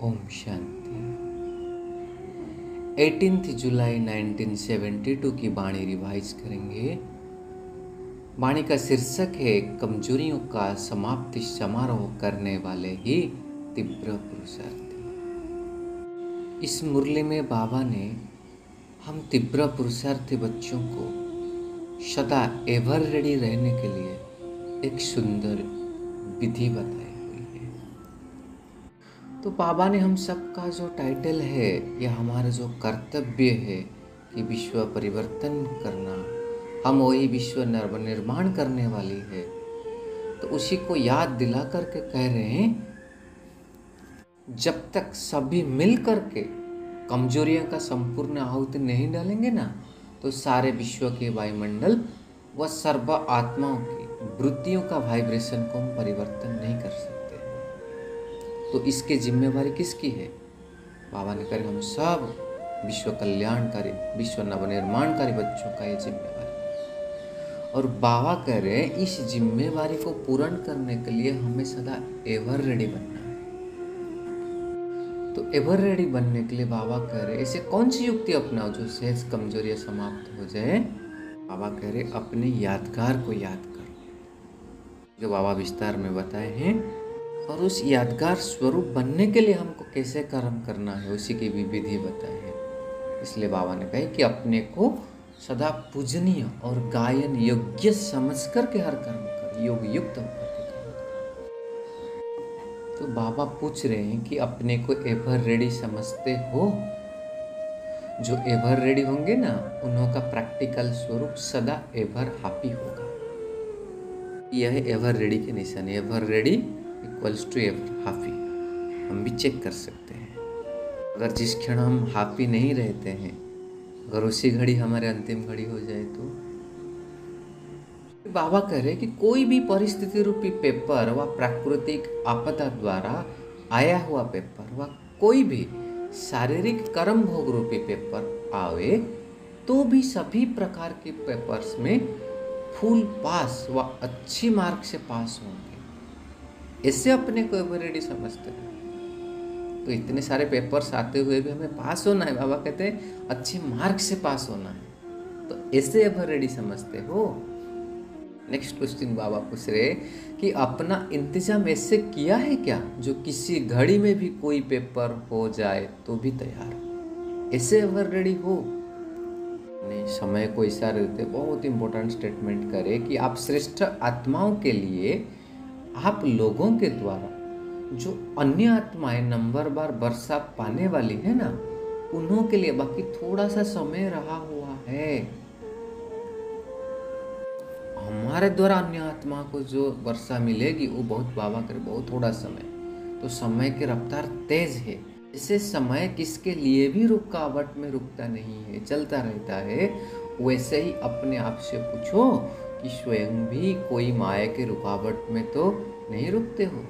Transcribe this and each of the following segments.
ओम शांति। 18 जुलाई 1972 की वाणी रिवाइज करेंगे। वाणी का शीर्षक है कमजोरियों का समाप्ति समारोह करने वाले ही तीव्र पुरुषार्थी। इस मुरली में बाबा ने हम तीव्र पुरुषार्थी बच्चों को सदा एवर रेडी रहने के लिए एक सुंदर विधि बताई हुई है। तो बाबा ने हम सबका जो टाइटल है या हमारा जो कर्तव्य है कि विश्व परिवर्तन करना, हम वही विश्व निर्माण करने वाली है, तो उसी को याद दिला करके कह रहे हैं जब तक सभी मिल करके कमजोरियों का संपूर्ण आहुति नहीं डालेंगे ना, तो सारे विश्व के वायुमंडल व सर्व आत्माओं की वृत्तियों का वाइब्रेशन को हम परिवर्तन नहीं कर सकते। तो इसकी जिम्मेवारी किसकी है? बाबा ने कहा हम सब विश्व कल्याणकारी, विश्व नवनिर्माणकारी बच्चों का ये जिम्मेवारी। और बाबा कह रहे हैं इस जिम्मेवारी को पूर्ण करने के लिए हमें सदा एवर रेडी बनना है। तो एवर रेडी बनने के लिए बाबा कह रहे ऐसे कौन सी युक्ति अपनाओ जो सहज कमजोरियां समाप्त हो जाए। बाबा कह रहे अपने यादगार को याद करो, जो बाबा विस्तार में बताए हैं, और उस यादगार स्वरूप बनने के लिए हमको कैसे कर्म करना है उसी की भी विधि बताई है। इसलिए बाबा ने कहा कि अपने को सदा पूजनीय और गायन योग्य समझ करके हर कर्म कर, योग युक्त होकर के कर्म कर। तो बाबा पूछ रहे हैं कि अपने को एवर रेडी समझते हो? जो एवर रेडी होंगे ना, उन्हों का प्रैक्टिकल स्वरूप सदा एवर हैप्पी होगा। यह एवर रेडी के निशान। Eveready equals to ever happy. हम भी चेक कर सकते हैं। अगर जिस क्षण हम हैप्पी नहीं रहते हैं, अगर उसी घड़ी हमारे अंतिम घड़ी हो जाए तो बाबा कह रहे कि कोई भी परिस्थिति रूपी पेपर व प्राकृतिक आपदा द्वारा आया हुआ पेपर व कोई भी शारीरिक कर्म भोग रूपी पेपर आवे तो भी सभी प्रकार के पेपर्स में फुल पास व अच्छी मार्क से पास होंगे। इससे अपने को एवर रेडी समझते हैं। तो इतने सारे पेपर्स आते हुए भी हमें पास होना है। बाबा कहते हैं अच्छे मार्क से पास होना है, तो ऐसे एवर रेडी समझते हो? नेक्स्ट क्वेश्चन बाबा पूछ रहे कि अपना इंतजाम ऐसे किया है क्या जो किसी घड़ी में भी कोई पेपर हो जाए तो भी तैयार, ऐसे एवर रेडी हो? नहीं, समय को इशारा देते बहुत इंपॉर्टेंट स्टेटमेंट करे कि आप श्रेष्ठ आत्माओं के लिए, आप लोगों के द्वारा जो अन्य आत्माएं नंबर बार वर्षा पाने वाली है ना, उन्हों के लिए बाकी थोड़ा सा समय रहा हुआ है। हमारे द्वारा अन्य आत्मा को जो वर्षा मिलेगी वो बहुत, बाबा करे बहुत थोड़ा समय। तो समय की रफ्तार तेज है। इसे समय किसके लिए भी रुकावट में रुकता नहीं है, चलता रहता है। वैसे ही अपने आप से पूछो कि स्वयं भी कोई माया के रुकावट में तो नहीं रुकते हो?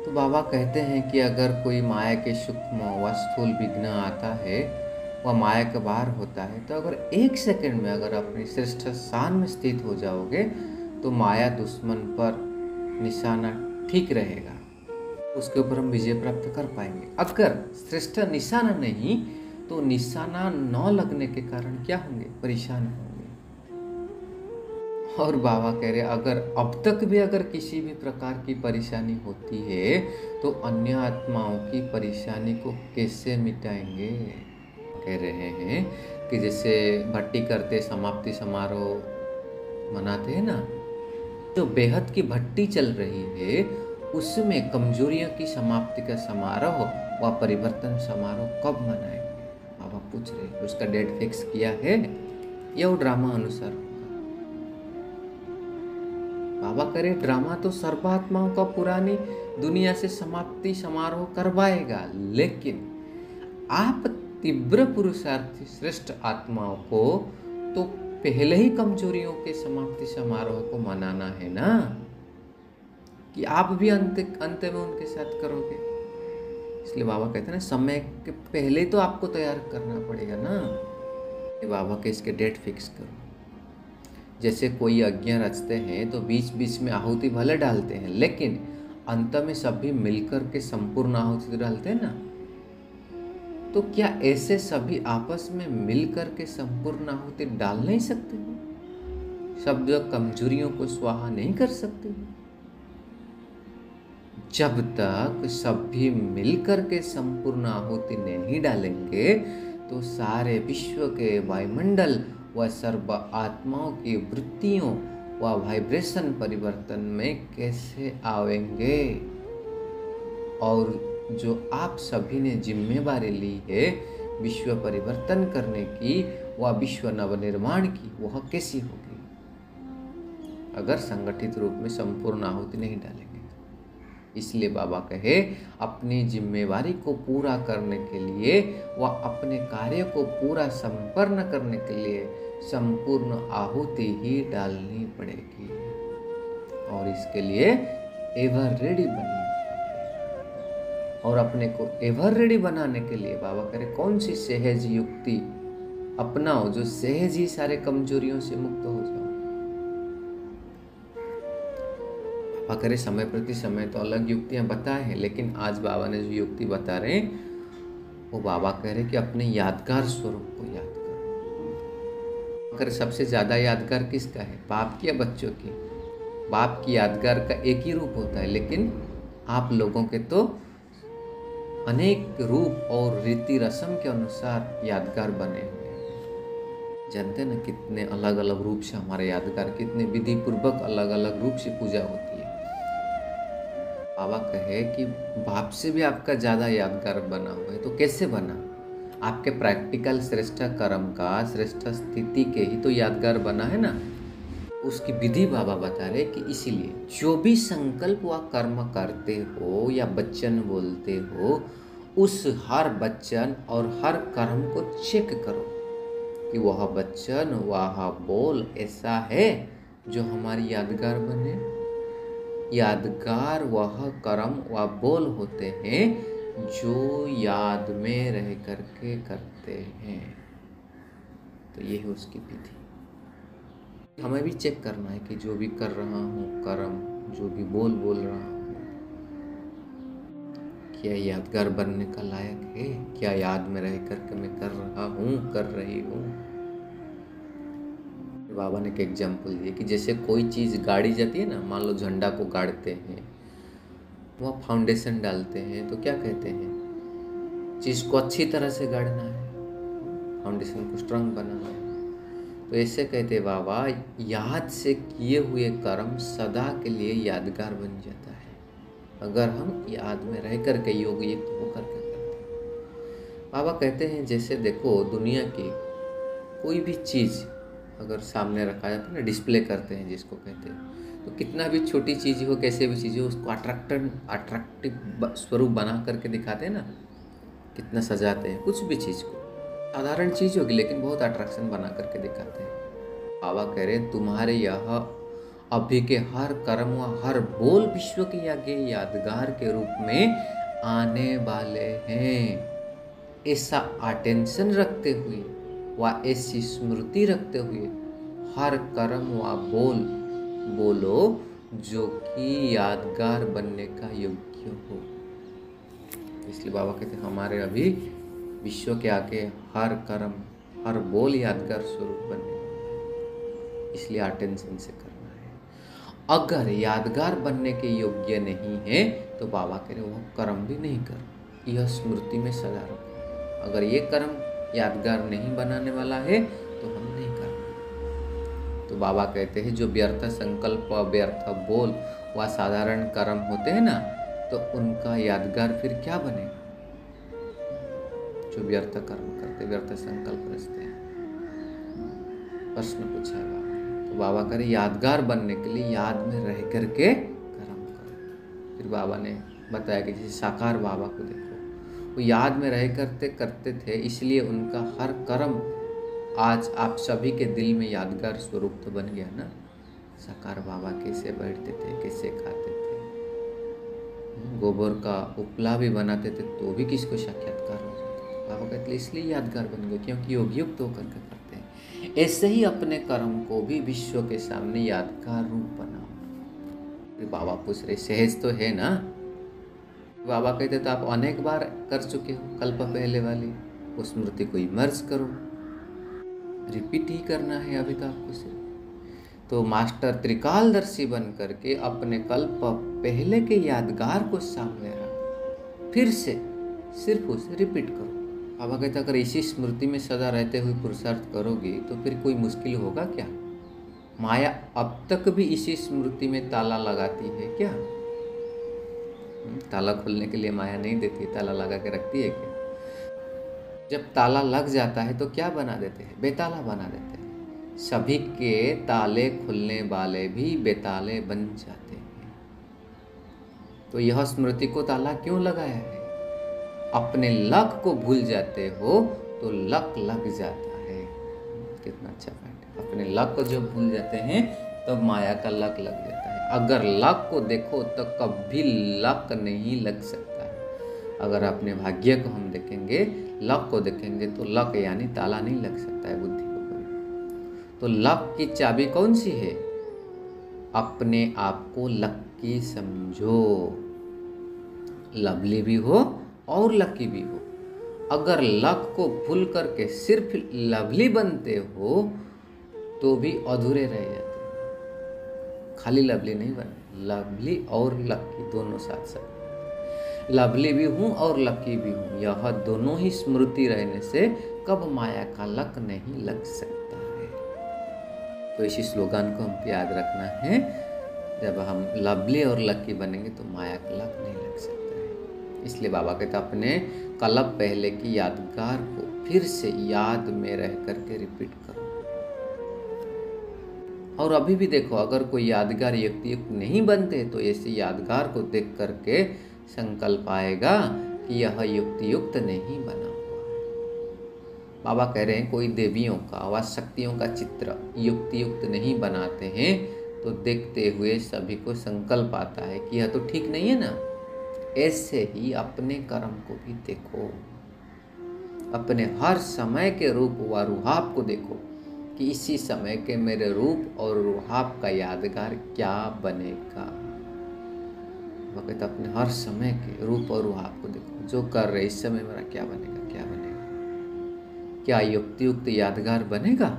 तो बाबा कहते हैं कि अगर कोई माया के सूक्ष्म व स्थूल विघ्न आता है, वह माया के बाहर होता है, तो अगर एक सेकंड में अगर अपनी श्रेष्ठ स्थान में स्थित हो जाओगे तो माया दुश्मन पर निशाना ठीक रहेगा, उसके ऊपर हम विजय प्राप्त कर पाएंगे। अगर श्रेष्ठ निशाना नहीं तो निशाना न लगने के कारण क्या होंगे? परेशान होंगे। और बाबा कह रहे अगर अब तक भी अगर किसी भी प्रकार की परेशानी होती है तो अन्य आत्माओं की परेशानी को कैसे मिटाएंगे? कह रहे हैं कि जैसे भट्टी करते समाप्ति समारोह मनाते हैं ना, जो बेहद की भट्टी चल रही है उसमें कमजोरियों की समाप्ति का समारोह व परिवर्तन समारोह कब मनाएंगे? बाबा पूछ रहे हैं। उसका डेट फिक्स किया है या वो ड्रामा अनुसार होगा? बाबा करे ड्रामा तो सर्वात्माओं का पुरानी दुनिया से समाप्ति समारोह करवाएगा, लेकिन आप तीव्र पुरुषार्थी श्रेष्ठ आत्माओं को तो पहले ही कमजोरियों के समाप्ति समारोह को मनाना है ना, कि आप भी अंत में उनके साथ करोगे। इसलिए बाबा कहते हैं ना, समय के पहले तो आपको तैयार करना पड़ेगा ना। बाबा के इसके डेट फिक्स करो। जैसे कोई यज्ञ रचते हैं तो बीच बीच में आहुति भले डालते हैं, लेकिन अंत में सभी मिलकर के संपूर्ण आहुति डालते हैं ना, तो क्या ऐसे सभी आपस में मिलकर के संपूर्ण आहुति डाल नहीं सकते हो? सब जो कमजोरियों को स्वाहा नहीं कर सकते हो? जब तक सभी मिलकर के संपूर्ण आहुति नहीं डालेंगे तो सारे विश्व के वायुमंडल व सर्व आत्माओं की वृत्तियों व वाइब्रेशन परिवर्तन में कैसे आवेंगे? और जो आप सभी ने जिम्मेवारी ली है विश्व परिवर्तन करने की व विश्व नवनिर्माण की, वह कैसी होगी अगर संगठित रूप में संपूर्ण आहुति नहीं डालेंगे? इसलिए बाबा कहे अपनी जिम्मेवारी को पूरा करने के लिए व अपने कार्य को पूरा संपन्न करने के लिए संपूर्ण आहुति ही डालनी पड़ेगी, और इसके लिए एवर रेडी बनना। और अपने को एवर रेडी बनाने के लिए बाबा करे कौन सी सहज युक्ति अपनाओ जो सहज ही सारे कमजोरियों से मुक्त हो जाओ। बाबा करे समय प्रति समय तो अलग युक्तियां बताए हैं, लेकिन आज बाबा ने जो युक्ति बता रहे हैं वो बाबा कह रहे कि अपने यादगार स्वरूप को याद करो। अगर सबसे ज्यादा यादगार किसका है, बाप की या बच्चों की? बाप की यादगार का एक ही रूप होता है, लेकिन आप लोगों के तो अनेक रूप और रीति रस्म के अनुसार यादगार बने हुए हैं। जानते हैं ना कितने अलग अलग रूप से हमारे यादगार, कितने विधि पूर्वक अलग अलग रूप से पूजा होती है। बाबा कहे कि बाप से भी आपका ज्यादा यादगार बना हुआ है, तो कैसे बना? आपके प्रैक्टिकल श्रेष्ठ कर्म का, श्रेष्ठ स्थिति के ही तो यादगार बना है ना। उसकी विधि बाबा बता रहे कि इसीलिए जो भी संकल्प व कर्म करते हो या वचन बोलते हो, उस हर वचन और हर कर्म को चेक करो कि वह वचन वह बोल ऐसा है जो हमारी यादगार बने। यादगार वह कर्म व बोल होते हैं जो याद में रह करके करते हैं। तो ये है उसकी विधि। हमें भी चेक करना है कि जो भी कर रहा हूँ कर्म, जो भी बोल रहा हूँ, क्या यादगार बनने का लायक है? क्या याद में रह करके मैं कर रहा हूँ, कर रही हूँ? बाबा ने एक एग्जाम्पल दिया कि जैसे कोई चीज़ गाड़ी जाती है ना, मान लो झंडा को गाड़ते हैं, वह फाउंडेशन डालते हैं, तो क्या कहते हैं? चीज़ को अच्छी तरह से गाड़ना है, फाउंडेशन को स्ट्रांग बनाना है। तो ऐसे कहते बाबा, याद से किए हुए कर्म सदा के लिए यादगार बन जाता है अगर हम याद में रह करके योग युक्त होकर के करते हैं। बाबा कहते हैं जैसे देखो दुनिया की कोई भी चीज़ अगर सामने रखा जाता है ना, डिस्प्ले करते हैं जिसको कहते हैं, तो कितना भी छोटी चीज़ हो, कैसे भी चीज़ हो, उसको अट्रैक्टिव स्वरूप बना करके दिखाते हैं ना, कितना सजाते हैं कुछ भी चीज़ को। साधारण चीज़ होगी लेकिन बहुत अट्रैक्शन बना करके दिखाते हैं। बाबा कह रहे हैं तुम्हारे यह अभी के हर कर्म व हर बोल विश्व के आगे यादगार के रूप में आने वाले हैं। ऐसा अटेंशन रखते हुए व ऐसी स्मृति रखते हुए हर कर्म व बोल बोलो जो कि यादगार बनने का योग्य हो। इसलिए बाबा कहते हैं हमारे अभी विश्व के आगे हर कर्म हर बोल यादगार स्वरूप बनने वाला है, इसलिए अटेंशन से करना है। अगर यादगार बनने के योग्य नहीं है तो बाबा कह रहे वो कर्म भी नहीं कर, यह स्मृति में सदा रखो। अगर ये कर्म यादगार नहीं बनाने वाला है तो हम नहीं करना। तो बाबा कहते हैं जो व्यर्थ संकल्प व्यर्थ बोल व साधारण कर्म होते हैं ना, तो उनका यादगार फिर क्या बनेगा? जो व्यर्थ कर्म करते, व्यर्थ संकल्प रचते हैं। प्रश्न पूछा है बाबा ने, तो बाबा कह रहे यादगार बनने के लिए याद में रह करके कर्म करो। फिर बाबा ने बताया कि जैसे साकार बाबा को देखो, वो याद में रह करते थे, इसलिए उनका हर कर्म आज आप सभी के दिल में यादगार स्वरूप तो बन गया ना। साकार बाबा कैसे बैठते थे, कैसे खाते थे, गोबर का उपला भी बनाते थे तो भी किसको साक्षात्कार हो जाता था। बाबा कहते इसलिए यादगार बन गए क्योंकि योग युक्त होकर के करते हैं। ऐसे ही अपने कर्म को भी विश्व के सामने यादगार रूप बनाओ। फिर बाबा पूछ रहे सहज तो है ना? बाबा कहते तो आप अनेक बार कर चुके हो कल्प पहले वाली, उस स्मृति को इमर्ज करो, रिपीट ही करना है अभी तो आपको सिर्फ। तो मास्टर त्रिकालदर्शी बन करके अपने कल्प पहले के यादगार को सामने रख, फिर से सिर्फ उसे रिपीट करो। बाबा कहते अगर इसी स्मृति में सदा रहते हुए पुरुषार्थ करोगे तो फिर कोई मुश्किल होगा क्या? माया अब तक भी इसी स्मृति में ताला लगाती है क्या? ताला खोलने के लिए माया नहीं देती, ताला लगा के रखती है क्या? जब ताला लग जाता है तो क्या बना देते हैं? बेताला बना देते हैं। सभी के ताले खुलने वाले भी बेताले बन जाते हैं। तो यह स्मृति को ताला क्यों लगाया है? अपने लक को भूल जाते हो तो लक लग जाता है। कितना अच्छा पॉइंट है। अपने लक को जब भूल जाते हैं तब माया का लक लग जाता है। अगर लक को देखो तो कभी लक नहीं लग सकता है। अगर अपने भाग्य को हम देखेंगे, लक को देखेंगे तो लक यानी ताला नहीं लग सकता है बुद्धि को कोई। तो लक की चाबी कौन सी है? अपने आप को लक्की समझो, लवली भी हो और लकी भी हो। अगर लक को भूल करके सिर्फ लवली बनते हो तो भी अधूरे रह जाते हो। खाली लवली नहीं बने, लवली और लकी दोनों साथ साथ। लवली भी हूँ और लकी भी हूँ, यह दोनों ही स्मृति रहने से कब माया का लक नहीं लग सकता है। तो इसी स्लोगन को हमको याद रखना है। जब हम लवली और लकी बनेंगे तो माया का लक नहीं लग सकता है। इसलिए बाबा कहते अपने कल्प पहले की यादगार को फिर से याद में रह करके रिपीट करो। और अभी भी देखो, अगर कोई यादगार युक्त नहीं बनते तो ऐसे यादगार को देख करके संकल्प आएगा कि यह युक्त नहीं बना हुआ है। बाबा कह रहे हैं कोई देवियों का व शक्तियों का चित्र युक्त नहीं बनाते हैं तो देखते हुए सभी को संकल्प आता है कि यह तो ठीक नहीं है ना। ऐसे ही अपने कर्म को भी देखो, अपने हर समय के रूप व रूहाब को देखो कि इसी समय के मेरे रूप और रूहाब का यादगार क्या बनेगा। वक्त अपने हर समय के रूप और रूहाब को देखो, जो कर रहे इस समय मेरा क्या बनेगा, क्या बनेगा, क्या युक्त यादगार बनेगा।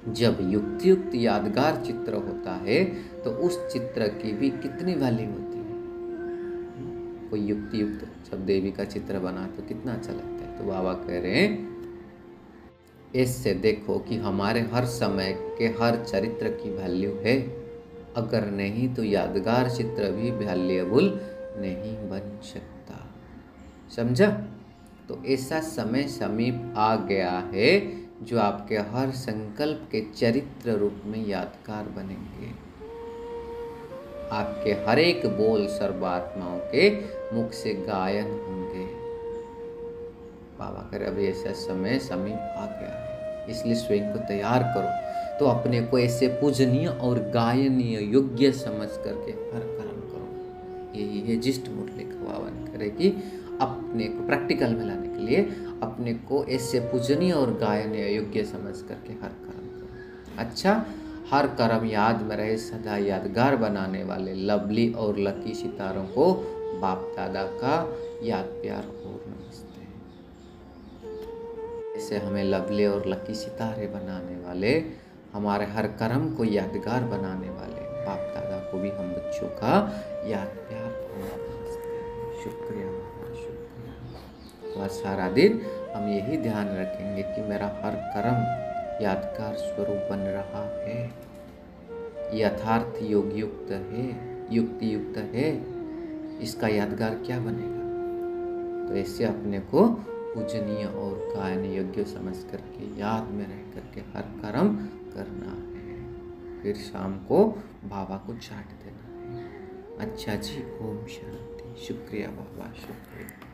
जब युक्त यादगार चित्र होता है तो उस चित्र की भी कितनी वैल्यू होती है। कोई युक्त जब देवी का चित्र बना तो कितना अच्छा लगता है। तो बाबा कह रहे हैं इससे देखो कि हमारे हर समय के हर चरित्र की वैल्यू है, अगर नहीं तो यादगार चित्र भी वैल्यूएबल नहीं बन सकता। समझा? तो ऐसा समय समीप आ गया है जो आपके हर संकल्प के चरित्र रूप में यादगार बनेंगे। आपके हर एक बोल सर्वात्माओं के मुख से गायन होंगे। बाबा करे अभी ऐसा समय समीप आ गया है, इसलिए स्वयं को तैयार करो। तो अपने को ऐसे पूजनीय और गायनीय योग्य समझ करके हर कर्म करो। यही है जिष्ट मुरली खवावन करे कि अपने को प्रैक्टिकल में लाने के लिए अपने को ऐसे पूजनीय और गायनीय योग्य समझ करके हर कर्म करो। अच्छा, हर कर्म याद में रहे, सदा यादगार बनाने वाले लवली और लकी सितारों को बाप दादा का याद प्यार और नमस्ते। ऐसे हमें लवली और लकी सितारे बनाने वाले, हमारे हर कर्म को यादगार बनाने वाले बाप दादा को भी हम बच्चों का याद प्यार और नमस्ते। शुक्रिया, शुक्रिया। और सारा दिन हम यही ध्यान रखेंगे कि मेरा हर कर्म यादगार स्वरूप बन रहा है, यथार्थ युक्त है, युक्त है। इसका यादगार क्या बनेगा। तो ऐसे अपने को पूजनीय और गायन योग्य समझ करके याद में रह करके हर कर्म करना है। फिर शाम को बाबा को चाट देना है। अच्छा जी, ओम शांति। शुक्रिया बाबा, शुक्रिया।